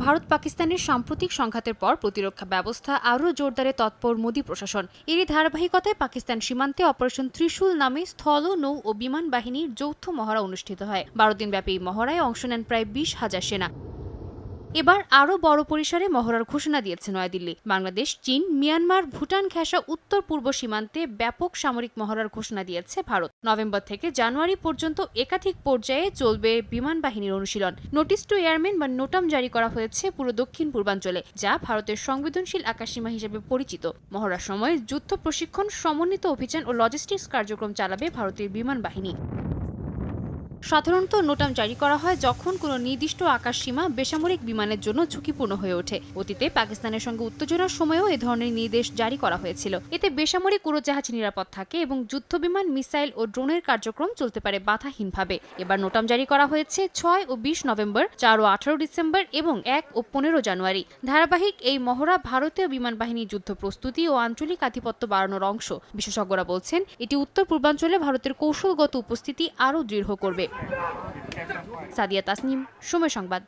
ভারত পাকিস্তানের সাম্প্রতিক সংঘাতের পর প্রতিরক্ষা ব্যবস্থা আরও জোরদারে তৎপর মোদী প্রশাসন। এরই ধারাবাহিকতায় পাকিস্তান সীমান্তে অপারেশন ত্রিশূল নামে স্থল, নৌ ও বিমান বাহিনীর যৌথ মহড়া অনুষ্ঠিত হয়। 12 দিনব্যাপী এই মহড়ায় অংশ নেন প্রায় 20,000 সেনা। এবার আরও বড় পরিসরে মহড়ার ঘোষণা দিয়েছে নয়াদিল্লি। বাংলাদেশ, চীন, মিয়ানমার, ভুটান ঘেঁষা উত্তর পূর্ব সীমান্তে ব্যাপক সামরিক মহড়ার ঘোষণা দিয়েছে ভারত। নভেম্বর থেকে জানুয়ারি পর্যন্ত একাধিক পর্যায়ে চলবে বিমান বাহিনীর অনুশীলন। নোটিস টু এয়ারম্যান বা নোটাম জারি করা হয়েছে পুরো দক্ষিণ পূর্বাঞ্চলে, যা ভারতের সংবেদনশীল আকাশসীমা হিসেবে পরিচিত। মহড়ার সময় যুদ্ধ প্রশিক্ষণ, সমন্বিত অভিযান ও লজিস্টিক্স কার্যক্রম চালাবে ভারতের বিমান বাহিনী। সাধারণত নোটাম জারি করা হয় যখন কোনো নির্দিষ্ট আকাশসীমা বেসামরিক বিমানের জন্য ঝুঁকিপূর্ণ হয়ে ওঠে। অতীতে পাকিস্তানের সঙ্গে উত্তেজনার সময়েও এ ধরনের নির্দেশ জারি করা হয়েছিল। এতে বেসামরিক উড়োজাহাজ নিরাপদ থাকে এবং যুদ্ধবিমান, মিসাইল ও ড্রোনের কার্যক্রম চলতে পারে বাধাহীনভাবে। এবার নোটাম জারি করা হয়েছে 6 ও 20 নভেম্বর, 4 ও 18 ডিসেম্বর এবং 1 ও 15 জানুয়ারি। ধারাবাহিক এই মহড়া ভারতীয় বিমান বাহিনীর যুদ্ধ প্রস্তুতি ও আঞ্চলিক আধিপত্য বাড়ানোর অংশ। বিশেষজ্ঞরা বলছেন, এটি উত্তর পূর্বাঞ্চলে ভারতের কৌশলগত উপস্থিতি আরও দৃঢ় করবে। সাদিয়া তাসনিম, সময় সংবাদ।